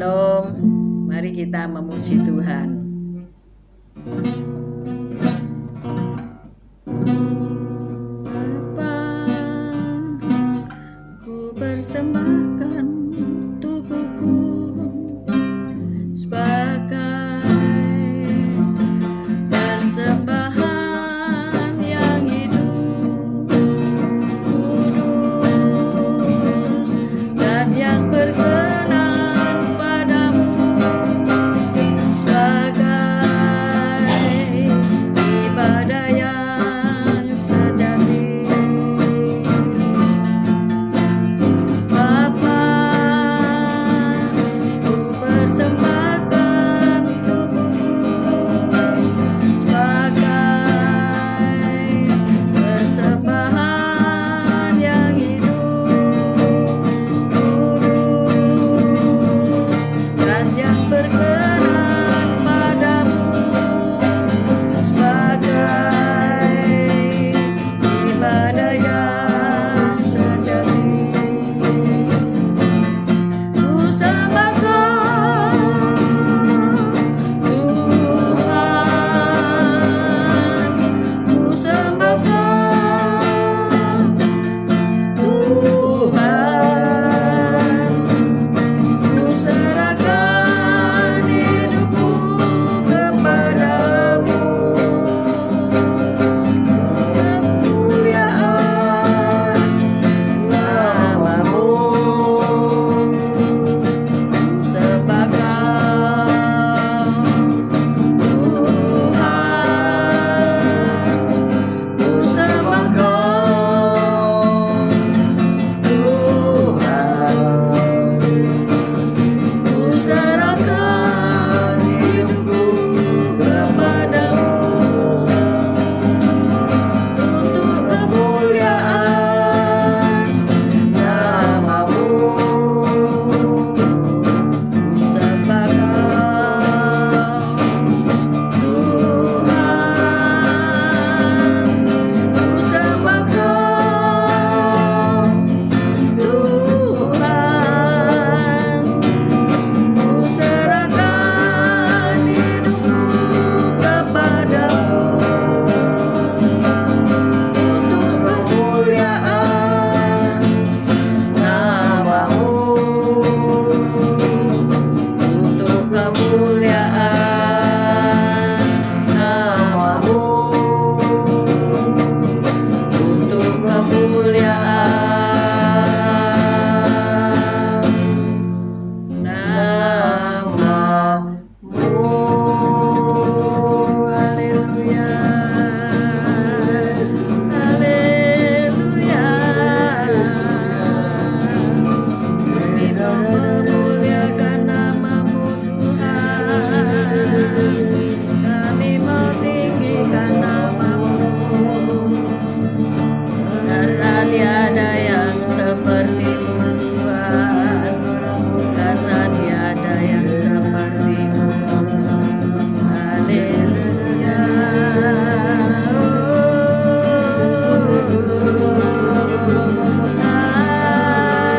Shalom, mari kita memuji Tuhan. Bapa, ku persembahkan tubuhku sebagai persembahan yang hidup, kudus, dan yang berkenan padamu, sebagai ibadah yang sejati. Bapa, ku persembahkan tubuhku sebagai persembahan yang hidup, kudus, dan yang berkenan padamu, sebagai ibadah yang sejati. Ku sembah Kau, Tuhan, ku sembah Kau, Tuhan, ku serahkan hidupku kepadamu, kemuliaan namamu. Ku sembah Kau, Tuhan, ku sembah Kau, Tuhan, ku serahkan hidupku kepadamu, untuk kemuliaan namamu. Ku sembah Kau, Tuhan, ku sembah Kau, Tuhan, ku serahkan hidupku kepadamu, untuk kemuliaan namamu, untuk kemuliaan namamu, untuk kemuliaan namamu. Haleluya, haleluya. Kami mau memuliakan namamu Tuhan, kami mau tinggikan namamu, karena tiada yang sepertimu Tuhan, karena tiada yang sepertimu. Haleluya,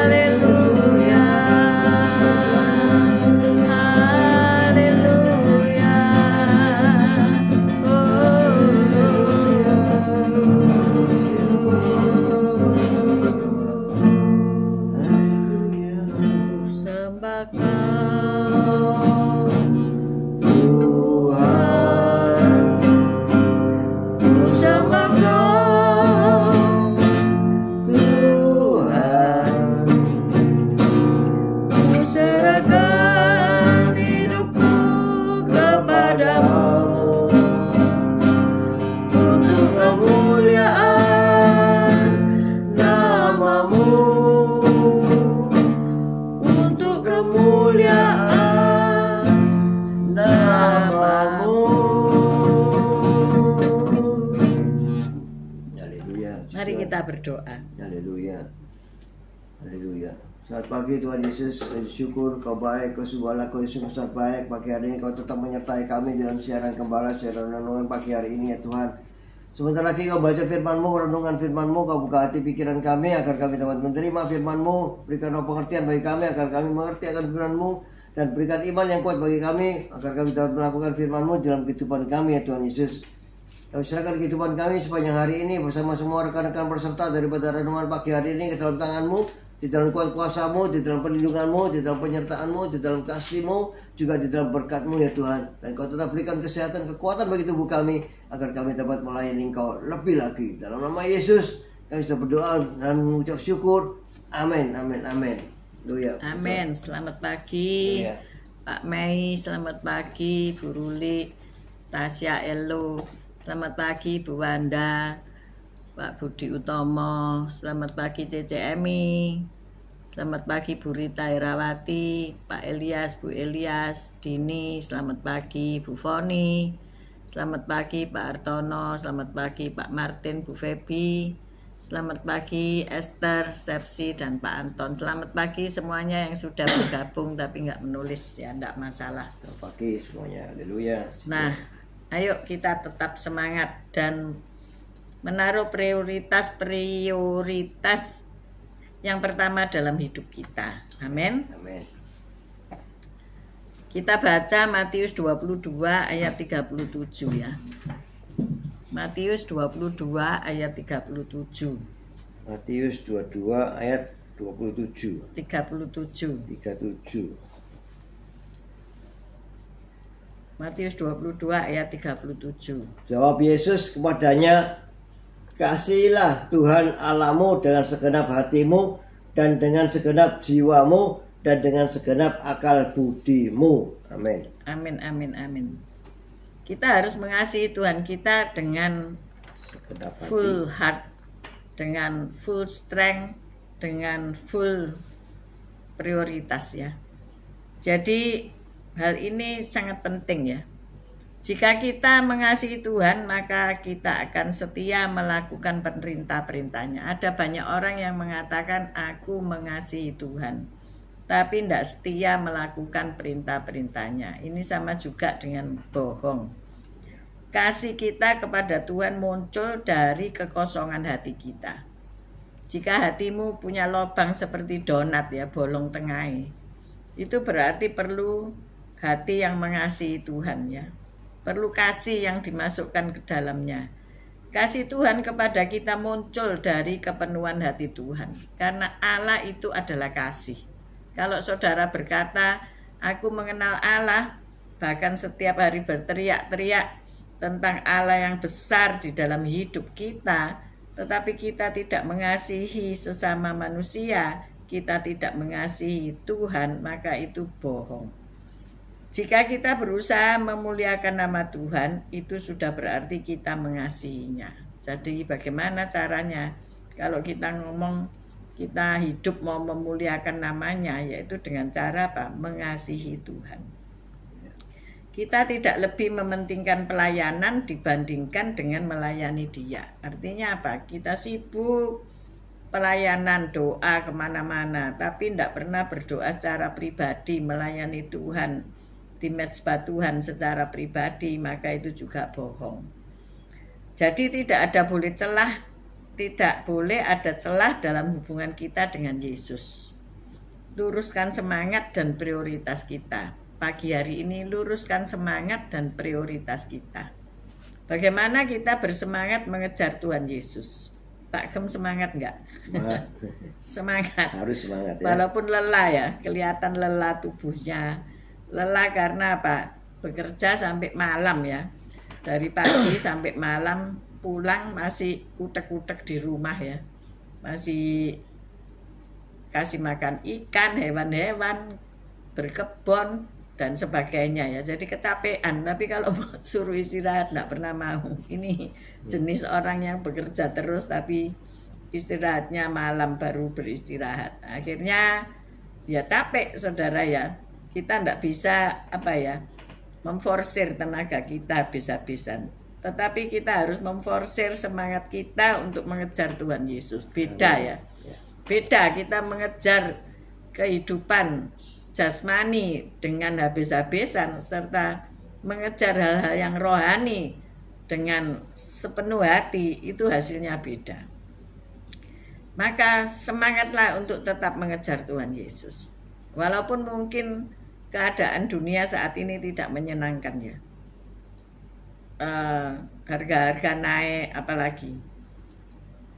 haleluya, haleluya. Ku sembah Kau, Tuhan, ku sembah Kau, Tuhan, ku serahkan hidupku kepadamu, untuk kemuliaan namamu, untuk kemuliaan namamu. Haleluya. Mari kita berdoa. Haleluya. Haleluya. Selamat pagi Tuhan Yesus, syukur Kau baik, Kau segala Kau sungguh sangat baik. Pagi hari ini Kau tetap menyertai kami dalam siaran Gembala, siaran renungan pagi hari ini ya Tuhan. Sebentar lagi Kau baca firman-Mu, renungan firman-Mu, Kau buka hati pikiran kami agar kami dapat menerima firman-Mu. Berikanlah pengertian bagi kami agar kami mengerti akan firman-Mu. Dan berikan iman yang kuat bagi kami, agar kami dapat melakukan firman-Mu dalam kehidupan kami ya Tuhan Yesus. Kami serahkan kehidupan kami sepanjang hari ini bersama semua rekan-rekan peserta daripada renungan pagi hari ini ke dalam tangan-Mu, di dalam kuat kuasa-Mu, di dalam perlindungan-Mu, di dalam penyertaan-Mu, di dalam kasih-Mu, juga di dalam berkat-Mu ya Tuhan. Dan Kau tetap berikan kesehatan, kekuatan bagi tubuh kami, agar kami dapat melayani Engkau lebih lagi. Dalam nama Yesus kami sudah berdoa dan mengucap syukur. Amin, amin, amin. Haleluya. Amin. Selamat pagi, Iya. Pak Mei. Selamat pagi, Bu Ruli, Tasya Elo. Selamat pagi, Bu Wanda, Pak Budi Utomo. Selamat pagi, CCMI. Selamat pagi, Bu Rita Irawati, Pak Elias, Bu Elias, Dini. Selamat pagi, Bu Foni. Selamat pagi, Pak Artono. Selamat pagi, Pak Martin, Bu Febi. Selamat pagi Esther, Sepsi, dan Pak Anton. Selamat pagi semuanya yang sudah bergabung tapi nggak menulis, ya enggak masalah. Selamat pagi semuanya. Haleluya. Nah, ayo kita tetap semangat dan menaruh prioritas yang pertama dalam hidup kita. Amin. Amin. Kita baca Matius 22 ayat 37 ya. Matius 22 ayat 37. Matius 22 ayat 27. 37. 37. Matius 22 ayat 37. Jawab Yesus kepadanya, kasihilah Tuhan Allahmu dengan segenap hatimu dan dengan segenap jiwamu dan dengan segenap akal budimu. Amin. Amin, amin, amin. Kita harus mengasihi Tuhan kita dengan Segenap hati. full heart, dengan full strength, dengan full prioritas ya. Jadi hal ini sangat penting ya. Jika kita mengasihi Tuhan, maka kita akan setia melakukan perintah-perintahnya. Ada banyak orang yang mengatakan aku mengasihi Tuhan, tapi tidak setia melakukan perintah-perintahnya. Ini sama juga dengan bohong. Kasih kita kepada Tuhan muncul dari kekosongan hati kita. Jika hatimu punya lubang seperti donat ya, bolong tengah, itu berarti perlu hati yang mengasihi Tuhan ya. Perlu kasih yang dimasukkan ke dalamnya. Kasih Tuhan kepada kita muncul dari kepenuhan hati Tuhan. Karena Allah itu adalah kasih. Kalau saudara berkata, aku mengenal Allah, bahkan setiap hari berteriak-teriak tentang Allah yang besar di dalam hidup kita, tetapi kita tidak mengasihi sesama manusia, kita tidak mengasihi Tuhan, maka itu bohong. Jika kita berusaha memuliakan nama Tuhan, itu sudah berarti kita mengasihinya. Jadi bagaimana caranya? Kalau kita ngomong kita hidup mau memuliakan namanya, yaitu dengan cara apa? Mengasihi Tuhan. Kita tidak lebih mementingkan pelayanan dibandingkan dengan melayani Dia. Artinya apa? Kita sibuk pelayanan, doa kemana-mana, tapi tidak pernah berdoa secara pribadi, melayani Tuhan di mezbah Tuhan secara pribadi, maka itu juga bohong. Jadi tidak boleh ada celah dalam hubungan kita dengan Yesus. Luruskan semangat dan prioritas kita. Pagi hari ini luruskan semangat dan prioritas kita. Bagaimana kita bersemangat mengejar Tuhan Yesus? Pak Gem semangat enggak? Semangat. Semangat. Harus semangat ya. Walaupun lelah ya, kelihatan lelah tubuhnya. Lelah karena apa? Bekerja sampai malam ya. Dari pagi sampai malam, pulang masih utek-utek di rumah ya. Masih kasih makan ikan, hewan-hewan, berkebun dan sebagainya ya. Jadi kecapean, tapi kalau suruh istirahat enggak pernah mau. Ini jenis orang yang bekerja terus tapi istirahatnya malam baru beristirahat. Akhirnya ya capek saudara ya. Kita enggak bisa memforsir tenaga kita habis-habisan. Tetapi kita harus memforsir semangat kita untuk mengejar Tuhan Yesus. Beda ya. Beda kita mengejar kehidupan jasmani dengan habis-habisan serta mengejar hal-hal yang rohani dengan sepenuh hati, itu hasilnya beda. Maka semangatlah untuk tetap mengejar Tuhan Yesus. Walaupun mungkin keadaan dunia saat ini tidak menyenangkan ya. Harga-harga naik, apalagi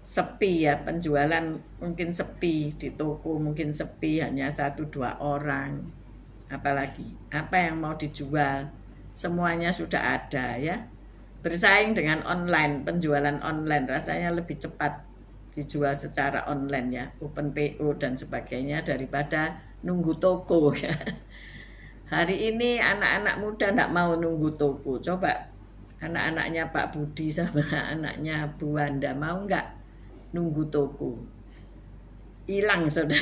sepi ya, penjualan mungkin sepi, di toko mungkin sepi, hanya 1-2 orang. Apalagi apa yang mau dijual semuanya sudah ada ya. Bersaing dengan online, penjualan online rasanya lebih cepat dijual secara online ya, open PO dan sebagainya daripada nunggu toko ya. Hari ini anak-anak muda tidak mau nunggu toko. Coba anak-anaknya Pak Budi sama anaknya Bu Wanda mau nggak nunggu toko? Hilang saudara.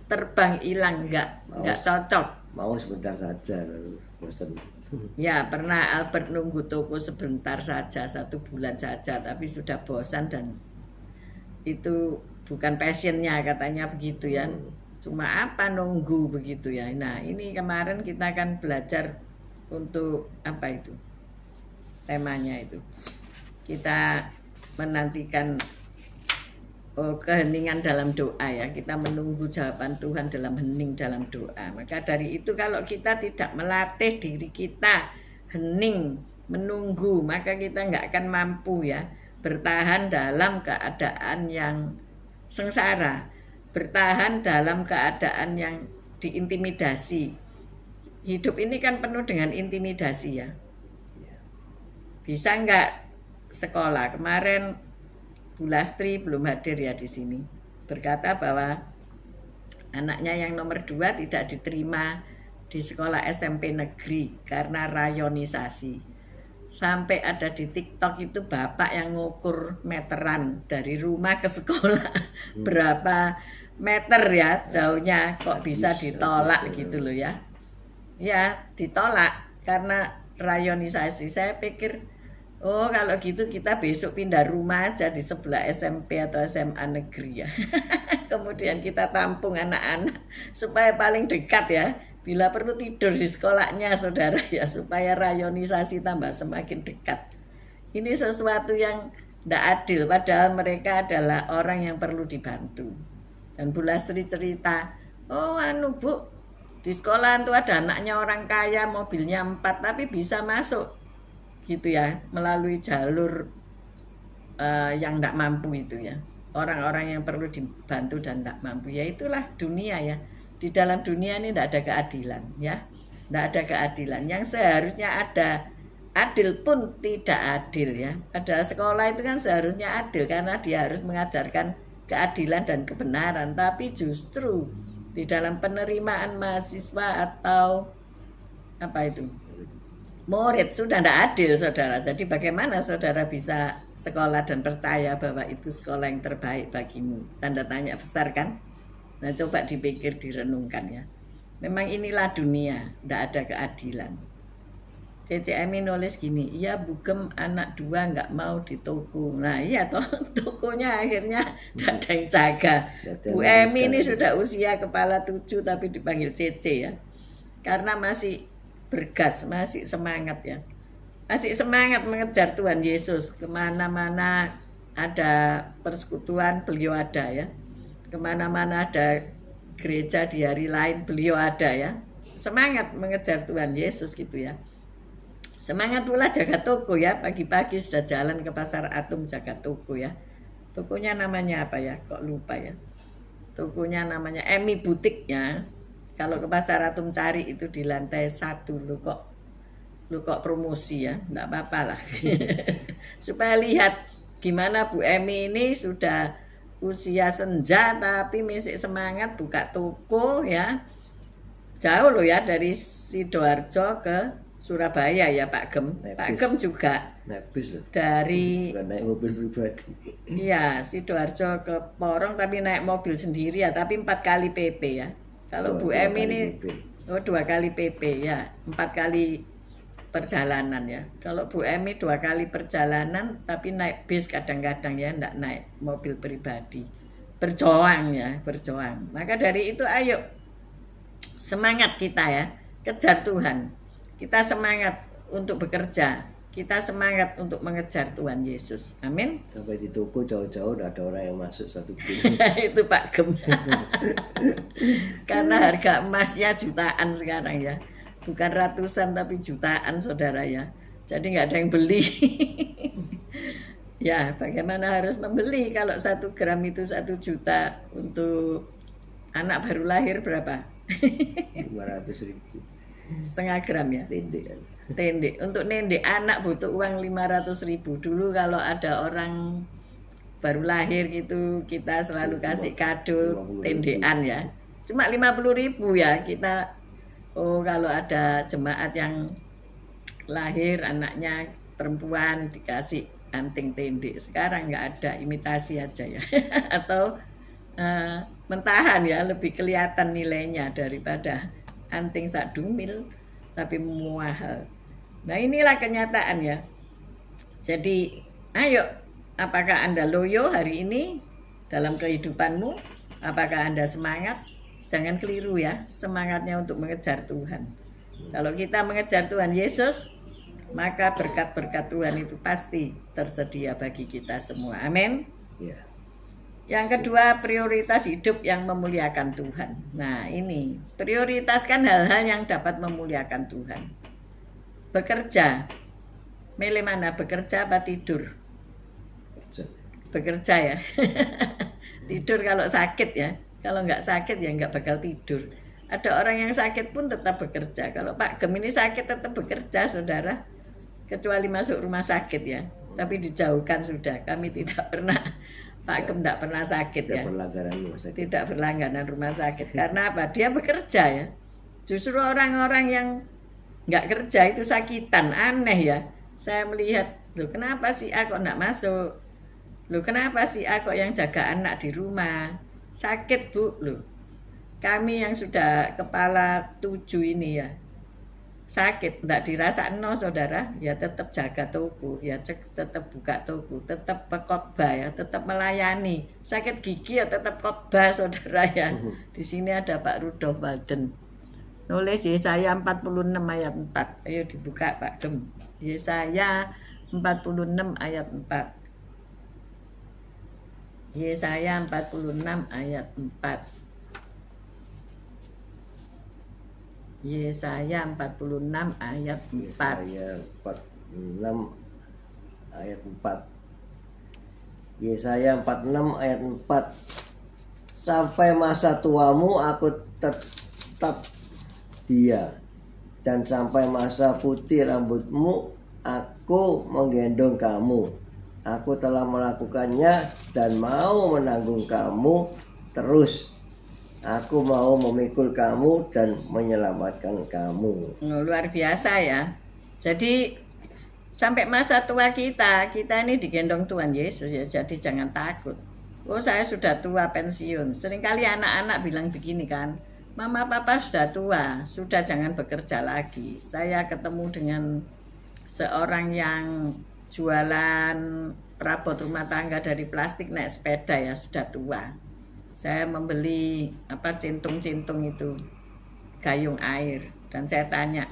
Terbang hilang, nggak cocok. Mau sebentar saja lalu bosan. Ya, pernah Albert nunggu toko sebentar saja, 1 bulan saja, tapi sudah bosan dan itu bukan passionnya katanya begitu ya. Cuma apa nunggu begitu ya. Nah, ini kemarin kita kan belajar untuk apa itu temanya itu. Kita menantikan keheningan dalam doa ya. Kita menunggu jawaban Tuhan dalam hening dalam doa. Maka dari itu kalau kita tidak melatih diri kita hening menunggu, maka kita nggak akan mampu ya bertahan dalam keadaan yang sengsara, bertahan dalam keadaan yang diintimidasi. Hidup ini kan penuh dengan intimidasi ya. Bisa nggak sekolah? Kemarin Bu Lastri belum hadir ya di sini, berkata bahwa anaknya yang nomor 2 tidak diterima di sekolah SMP negeri karena rayonisasi. Sampai ada di TikTok itu bapak yang ngukur meteran dari rumah ke sekolah berapa meter ya jauhnya, kok bisa ditolak gitu loh ya. Ya ditolak karena rayonisasi. Saya pikir oh kalau gitu kita besok pindah rumah aja di sebelah SMP atau SMA negeri ya. Kemudian kita tampung anak-anak supaya paling dekat ya. Bila perlu tidur di sekolahnya saudara ya, supaya rayonisasi tambah semakin dekat. Ini sesuatu yang tidak adil, padahal mereka adalah orang yang perlu dibantu. Dan Bu Lastri cerita, oh Bu, di sekolah itu ada anaknya orang kaya, mobilnya 4 tapi bisa masuk gitu ya, melalui jalur yang tidak mampu itu ya. Orang-orang yang perlu dibantu dan tidak mampu, ya itulah dunia ya. Di dalam dunia ini tidak ada keadilan ya, tidak ada keadilan. Yang seharusnya ada adil pun tidak adil ya. Padahal sekolah itu kan seharusnya adil karena dia harus mengajarkan keadilan dan kebenaran. Tapi justru di dalam penerimaan mahasiswa atau apa itu murid sudah tidak adil saudara. Jadi bagaimana saudara bisa sekolah dan percaya bahwa itu sekolah yang terbaik bagimu? Tanda tanya besar kan? Nah coba dipikir, direnungkan ya. Memang inilah dunia, tidak ada keadilan. CCM nulis gini, iya Bugem anak 2 nggak mau di toko. Nah iya toh, tokonya akhirnya tidak ada yang jaga. Bu Emi ini sudah usia kepala 7 tapi dipanggil Cece ya. Karena masih bergas, masih semangat ya. Masih semangat mengejar Tuhan Yesus. Kemana-mana ada persekutuan beliau ada ya. Kemana-mana ada gereja di hari lain beliau ada ya. Semangat mengejar Tuhan Yesus gitu ya. Semangat pula jaga toko ya. Pagi-pagi sudah jalan ke pasar Atum jaga toko ya. Tokonya namanya apa ya, kok lupa ya. Tokonya namanya Emi Butiknya. Kalau ke pasar Atum cari itu di lantai 1. Lu kok promosi ya, enggak apa-apa lah. Supaya lihat gimana Bu Emi ini sudah usia senja tapi masih semangat buka toko ya. Jauh loh ya dari Sidoarjo ke Surabaya ya Pak Gem. Pak Gem juga Nebis loh. Dari bukan naik mobil pribadi. Iya, Sidoarjo ke Porong tapi naik mobil sendiri ya, tapi 4 kali PP ya. Kalau Bu Emi ini 2 kali PP ya, 4 kali perjalanan ya. Kalau Bu Emi 2 kali perjalanan tapi naik bis kadang-kadang ya, enggak naik mobil pribadi. Berjuang ya, berjuang. Maka dari itu ayo semangat kita ya, kejar Tuhan. Kita semangat untuk bekerja. kita semangat untuk mengejar Tuhan Yesus. Amin. Sampai di toko jauh-jauh udah ada orang yang masuk 1 pin. Itu Pak Gem. Karena harga emasnya jutaan sekarang ya. Bukan ratusan tapi jutaan saudara ya. Jadi nggak ada yang beli. Ya bagaimana harus membeli kalau 1 gram itu 1 juta. Untuk anak baru lahir berapa? 500.000. Setengah gram ya. Tendek. Untuk nendek anak butuh uang 500.000. Dulu kalau ada orang baru lahir gitu kita selalu kasih kado tendekan ya. Cuma 50.000 ya kita. Oh kalau ada jemaat yang lahir anaknya perempuan dikasih anting tendek. Sekarang nggak ada, imitasi aja ya. Atau mentahan ya, lebih kelihatan nilainya daripada anting sak dumil tapi mahal. Nah inilah kenyataan ya. Jadi ayo, apakah Anda loyo hari ini dalam kehidupanmu? Apakah Anda semangat? Jangan keliru ya, semangatnya untuk mengejar Tuhan. Kalau kita mengejar Tuhan Yesus, maka berkat-berkat Tuhan itu pasti tersedia bagi kita semua. Amin. Ya. Yang kedua, prioritas hidup yang memuliakan Tuhan. Nah ini, prioritaskan hal-hal yang dapat memuliakan Tuhan. Bekerja, milih mana? Bekerja apa tidur? Bekerja ya. Tidur kalau sakit ya. Kalau nggak sakit ya nggak bakal tidur. Ada orang yang sakit pun tetap bekerja. Kalau Pak Gem ini sakit tetap bekerja saudara. Kecuali masuk rumah sakit ya. Tapi dijauhkan sudah. Kami tidak pernah, Pak Gem tidak pernah sakit ya. Tidak berlangganan rumah sakit. Karena apa? Dia bekerja ya. Justru orang-orang yang nggak kerja itu sakitan, aneh ya. Saya melihat, loh kenapa si A kok nggak masuk? Loh kenapa si A kok yang jaga anak di rumah? Sakit bu, loh. Kami yang sudah kepala 7 ini ya, sakit, nggak dirasa no saudara, ya tetap jaga toko, ya tetap buka toko, tetap khotbah ya, tetap melayani. Sakit gigi ya tetap khotbah saudara ya. Di sini ada Pak Rudolf Walden. Nulis Yesaya 46 ayat 4. Ayo dibuka Pak Gem. Yesaya 46 ayat 4. Yesaya 46 ayat 4. Yesaya 46 ayat 4. Yesaya 46 ayat 4. Yesaya 46 ayat 4. Sampai masa tuamu aku tetap dia, dan sampai masa putih rambutmu aku menggendong kamu. Aku telah melakukannya dan mau menanggung kamu terus. Aku mau memikul kamu dan menyelamatkan kamu. Luar biasa ya. Jadi sampai masa tua kita ini digendong Tuhan Yesus ya. Jadi jangan takut. Oh saya sudah tua pensiun. Seringkali anak-anak bilang begini kan. Mama papa sudah tua, sudah jangan bekerja lagi. Saya ketemu dengan seorang yang jualan perabot rumah tangga dari plastik naik sepeda ya, sudah tua. Saya membeli cintung-cintung itu, gayung air, dan saya tanya,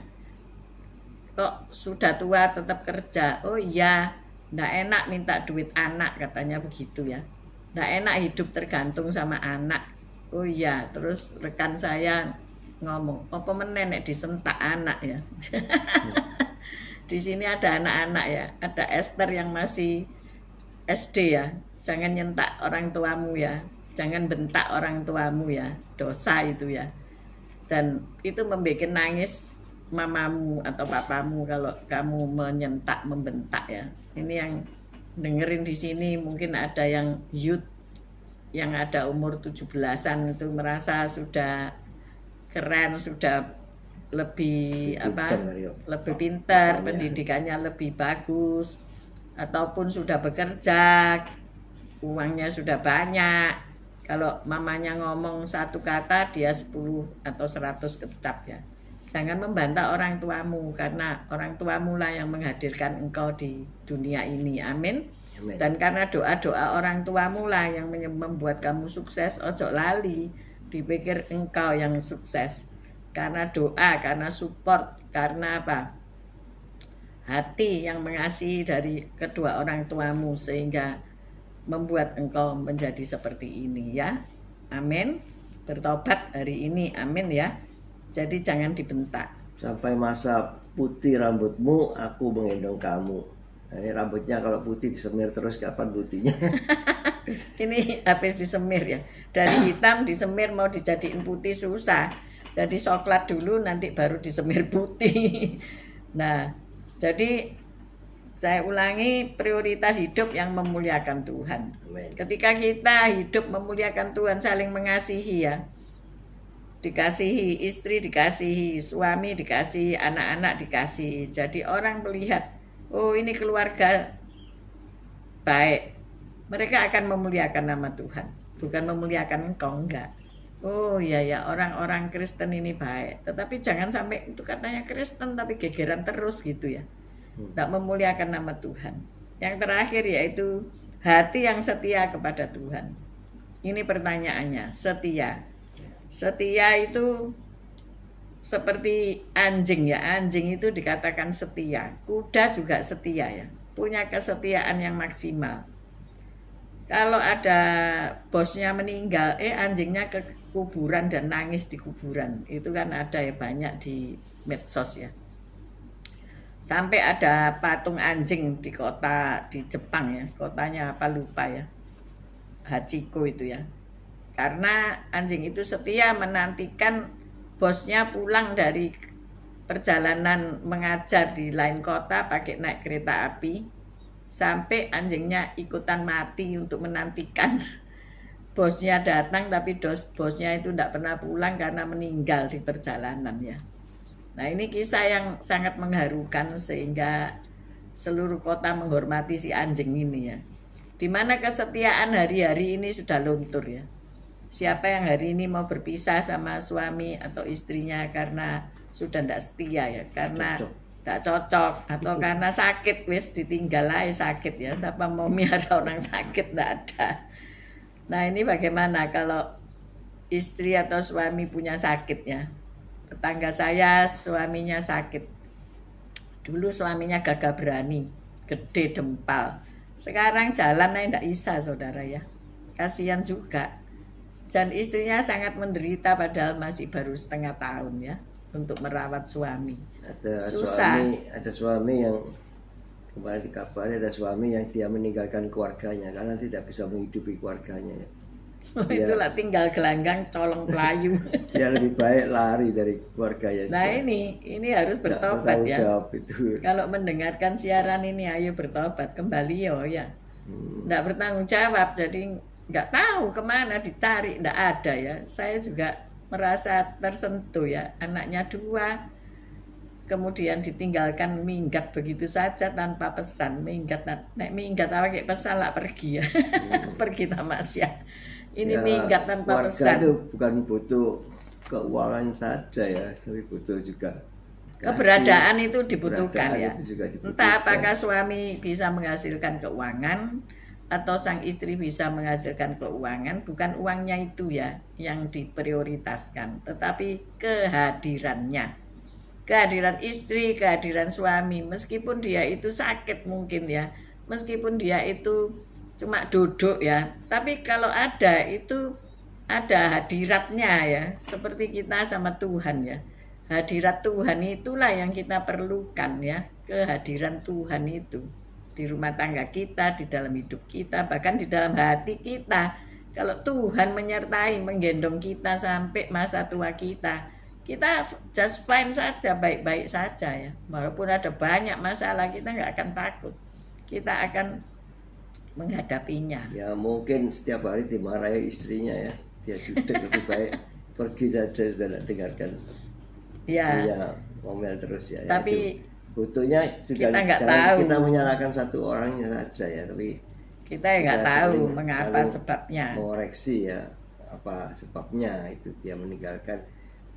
kok sudah tua tetap kerja? Oh iya, nggak enak minta duit anak katanya begitu ya. Nggak enak hidup tergantung sama anak. Oh iya, terus rekan saya ngomong, apa menenek disentak anak ya. Di sini ada anak-anak ya, ada Esther yang masih SD ya. Jangan nyentak orang tuamu ya, jangan bentak orang tuamu ya, dosa itu ya. Dan itu membuat nangis mamamu atau papamu kalau kamu menyentak, membentak ya. Ini yang dengerin di sini mungkin ada yang youth, yang ada umur 17-an itu merasa sudah keren, sudah lebih lebih pintar, pendidikannya lebih bagus, ataupun sudah bekerja, uangnya sudah banyak. Kalau mamanya ngomong satu kata, dia 10 atau 100 kecap ya. Jangan membantah orang tuamu, karena orang tuamu lah yang menghadirkan engkau di dunia ini. Amin. Amen. Dan karena doa-doa orang tuamu lah yang membuat kamu sukses. Ojo lali, dipikir engkau yang sukses. Karena doa, karena support, karena apa? hati yang mengasihi dari kedua orang tuamu sehingga membuat engkau menjadi seperti ini ya. Amin. Bertobat hari ini, amin ya. Jadi jangan dibentak. Sampai masa putih rambutmu, aku menggendong kamu. Nah, ini rambutnya kalau putih disemir terus, kapan putihnya? Ini habis disemir ya. Dari hitam disemir mau dijadiin putih susah. Jadi coklat dulu nanti baru disemir putih. Nah, jadi saya ulangi, prioritas hidup yang memuliakan Tuhan. Amen. Ketika kita hidup memuliakan Tuhan, saling mengasihi ya. Dikasihi istri, dikasihi suami, dikasihi anak-anak, dikasihi. Jadi orang melihat, oh ini keluarga baik. Mereka akan memuliakan nama Tuhan. Bukan memuliakan engkau, enggak. Oh iya ya, orang-orang Kristen ini baik. Tetapi jangan sampai itu katanya Kristen tapi gegeran terus gitu ya. Tidak memuliakan nama Tuhan. Yang terakhir yaitu hati yang setia kepada Tuhan. Ini pertanyaannya, setia. Setia itu seperti anjing ya. Anjing itu dikatakan setia. Kuda juga setia ya. Punya kesetiaan yang maksimal. Kalau ada bosnya meninggal, anjingnya ke kuburan dan nangis di kuburan. Itu kan ada ya, banyak di medsos ya. Sampai ada patung anjing di kota di Jepang ya, kotanya apa lupa ya, Hachiko itu ya. Karena anjing itu setia menantikan bosnya pulang dari perjalanan mengajar di lain kota pakai naik kereta api, sampai anjingnya ikutan mati untuk menantikan bosnya datang, tapi bosnya itu tidak pernah pulang karena meninggal di perjalanan ya. Nah ini kisah yang sangat mengharukan sehingga seluruh kota menghormati si anjing ini ya. Dimana kesetiaan hari-hari ini sudah luntur ya. Siapa yang hari ini mau berpisah sama suami atau istrinya karena sudah tidak setia ya, karena tidak cocok atau karena sakit, wis ditinggal aja sakit ya. Siapa mau miara orang sakit, tidak ada. Nah ini bagaimana kalau istri atau suami punya sakit ya. Tetangga saya suaminya sakit. Dulu suaminya gagah berani, gede dempal. Sekarang jalan aja tidak bisa saudara ya. Kasihan juga. Dan istrinya sangat menderita padahal masih baru setengah tahun ya untuk merawat suami. Ada suami yang kemarin dikabari, ada suami yang dia meninggalkan keluarganya karena tidak bisa menghidupi keluarganya ya. Itulah tinggal gelanggang colong pelayu. Dia lebih baik lari dari keluarganya. Nah ini harus bertobat ya. Itu. Kalau mendengarkan siaran ini ayo bertobat kembali ya. Nggak bertanggung jawab, jadi nggak tahu kemana dicari, nggak ada ya. Saya juga merasa tersentuh ya, anaknya 2 kemudian ditinggalkan minggat begitu saja tanpa pesan. Minggat apa kayak pesan lah pergi ya. Pergi tamasya. Ini ya, minggat tanpa pesan. Itu bukan butuh keuangan saja ya, tapi butuh juga keberadaan itu dibutuhkan ya. Itu juga dibutuhkan. Entah apakah suami bisa menghasilkan keuangan atau sang istri bisa menghasilkan keuangan, bukan uangnya itu ya yang diprioritaskan, tetapi kehadirannya. Kehadiran istri, kehadiran suami, meskipun dia itu sakit mungkin ya, meskipun dia itu cuma duduk ya, tapi kalau ada itu ada hadiratnya ya, seperti kita sama Tuhan ya. Hadirat Tuhan itulah yang kita perlukan ya, kehadiran Tuhan itu di rumah tangga kita, di dalam hidup kita, bahkan di dalam hati kita. Kalau Tuhan menyertai, menggendong kita sampai masa tua kita just fine saja, baik-baik saja ya. Walaupun ada banyak masalah, kita nggak akan takut, kita akan menghadapinya. Ya mungkin setiap hari dimarahi istrinya ya, dia jutek lebih baik pergi saja, sudah tidak tinggalkan ya. Istrinya ngomel terus ya. Tapi ya, butuhnya juga kita nggak tahu. Kita menyalahkan satu orangnya saja ya, tapi kita nggak tahu mengapa sebabnya. Mengoreksi ya apa sebabnya itu dia meninggalkan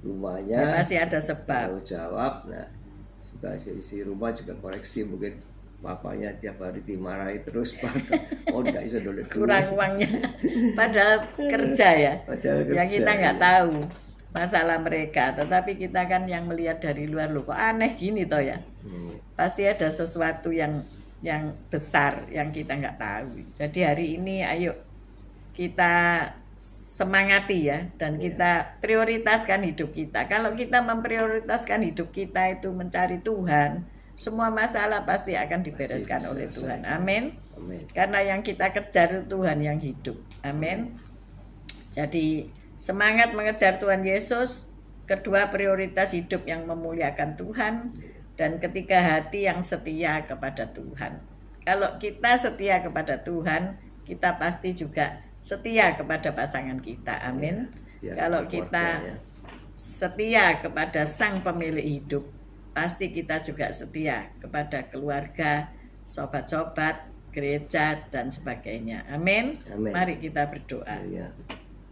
rumahnya. Ya, pasti ada sebab. Tahu jawab. Nah, juga isi rumah juga koreksi, mungkin bapaknya tiap hari dimarahi terus, oh nggak bisa dulu kurang uangnya, padahal kerja ya. Padahal kerja, yang kita nggak tahu. masalah mereka, tetapi kita kan yang melihat dari luar, loh kok aneh gini toh ya. Pasti ada sesuatu yang besar yang kita nggak tahu. Jadi hari ini ayo kita semangati ya, dan kita prioritaskan hidup kita. Kalau kita memprioritaskan hidup kita itu mencari Tuhan, semua masalah pasti akan dibereskan oleh Tuhan. Amin. Karena yang kita kejar Tuhan yang hidup. Amin. Jadi semangat mengejar Tuhan Yesus, kedua prioritas hidup yang memuliakan Tuhan, dan ketiga hati yang setia kepada Tuhan. Kalau kita setia kepada Tuhan, kita pasti juga setia kepada pasangan kita. Amin. Kalau kita setia kepada Sang Pemilik hidup, pasti kita juga setia kepada keluarga, sobat-sobat, gereja, dan sebagainya. Amin. Mari kita berdoa.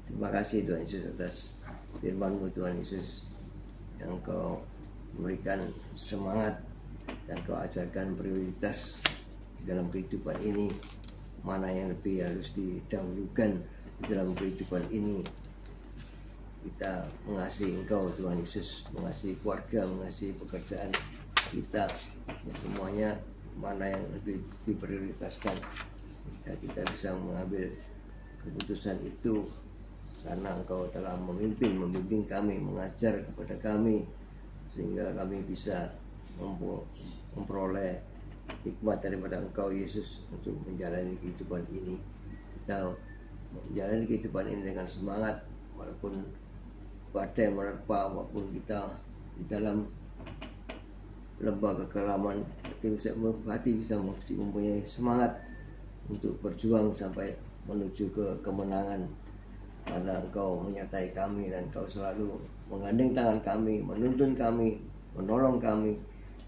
Terima kasih Tuhan Yesus atas firman-Mu Tuhan Yesus, yang Kau memberikan semangat dan Kau ajarkan prioritas dalam kehidupan ini, mana yang lebih harus didahulukan dalam kehidupan ini. Kita mengasihi Engkau Tuhan Yesus, mengasihi keluarga, mengasihi pekerjaan kita, ya, semuanya mana yang lebih diprioritaskan, ya, kita bisa mengambil keputusan itu karena Engkau telah membimbing kami, mengajar kepada kami, sehingga kami bisa memperoleh hikmat daripada Engkau Yesus untuk menjalani kehidupan ini. Kita menjalani kehidupan ini dengan semangat, walaupun badai menerpa, walaupun kita di dalam lembah kekelaman, hati bisa mempunyai semangat untuk berjuang sampai menuju ke kemenangan, karena Engkau menyertai kami dan Engkau selalu menggandeng tangan kami, menuntun kami, menolong kami,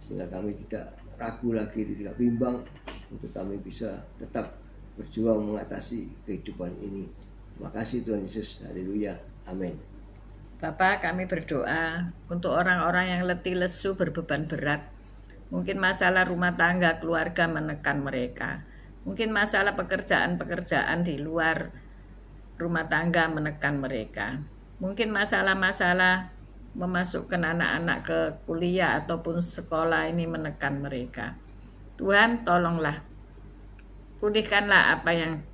sehingga kami tidak ragu lagi, tidak bimbang, untuk kami bisa tetap berjuang mengatasi kehidupan ini. Terima kasih Tuhan Yesus. Haleluya. Amin. Bapak, kami berdoa untuk orang-orang yang letih lesu berbeban berat. Mungkin masalah rumah tangga, keluarga menekan mereka. Mungkin masalah pekerjaan-pekerjaan di luar rumah tangga menekan mereka. Mungkin masalah-masalah memasukkan anak-anak ke kuliah ataupun sekolah ini menekan mereka. Tuhan, tolonglah. Pulihkanlah apa yang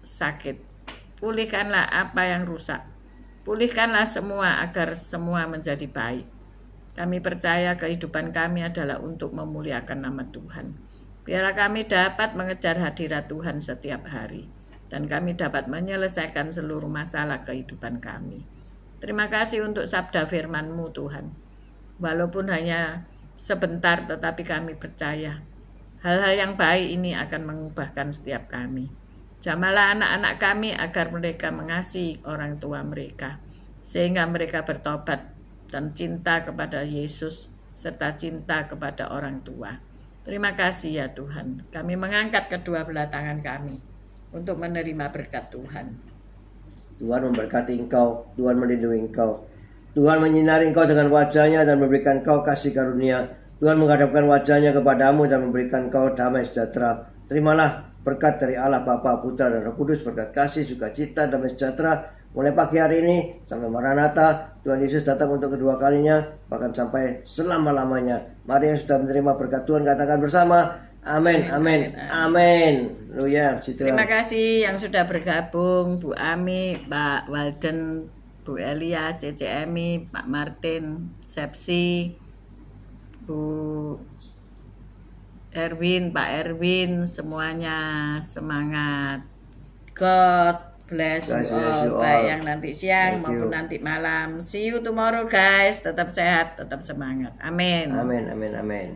sakit. Pulihkanlah apa yang rusak. Pulihkanlah semua agar semua menjadi baik. Kami percaya kehidupan kami adalah untuk memuliakan nama Tuhan. Biarlah kami dapat mengejar hadirat Tuhan setiap hari, dan kami dapat menyelesaikan seluruh masalah kehidupan kami. Terima kasih untuk sabda firman-Mu Tuhan. Walaupun hanya sebentar, tetapi kami percaya hal-hal yang baik ini akan mengubahkan setiap kami. Jamahlah anak-anak kami agar mereka mengasihi orang tua mereka, sehingga mereka bertobat dan cinta kepada Yesus, serta cinta kepada orang tua. Terima kasih ya Tuhan. Kami mengangkat kedua belah tangan kami untuk menerima berkat Tuhan. Tuhan memberkati Engkau, Tuhan melindungi Engkau, Tuhan menyinari Engkau dengan wajah-Nya dan memberikan Engkau kasih karunia. Tuhan menghadapkan wajah-Nya kepadamu dan memberikan Engkau damai sejahtera. Terimalah berkat dari Allah Bapa, Putra dan Roh Kudus, berkat kasih, sukacita, damai sejahtera mulai pagi hari ini sampai Maranatha. Tuhan Yesus datang untuk kedua kalinya, bahkan sampai selama-lamanya. Mari yang sudah menerima berkat Tuhan katakan bersama, amin, amin, amin. Haleluya. Terima kasih yang sudah bergabung, Bu Ami, Pak Walden, Bu Elia, CCMI, Pak Martin, Sepsi, Bu Erwin, Pak Erwin, semuanya semangat. God bless you all, baik yang nanti siang maupun nanti malam. See you tomorrow guys, tetap sehat, tetap semangat. Amin. Amin, amin, amin.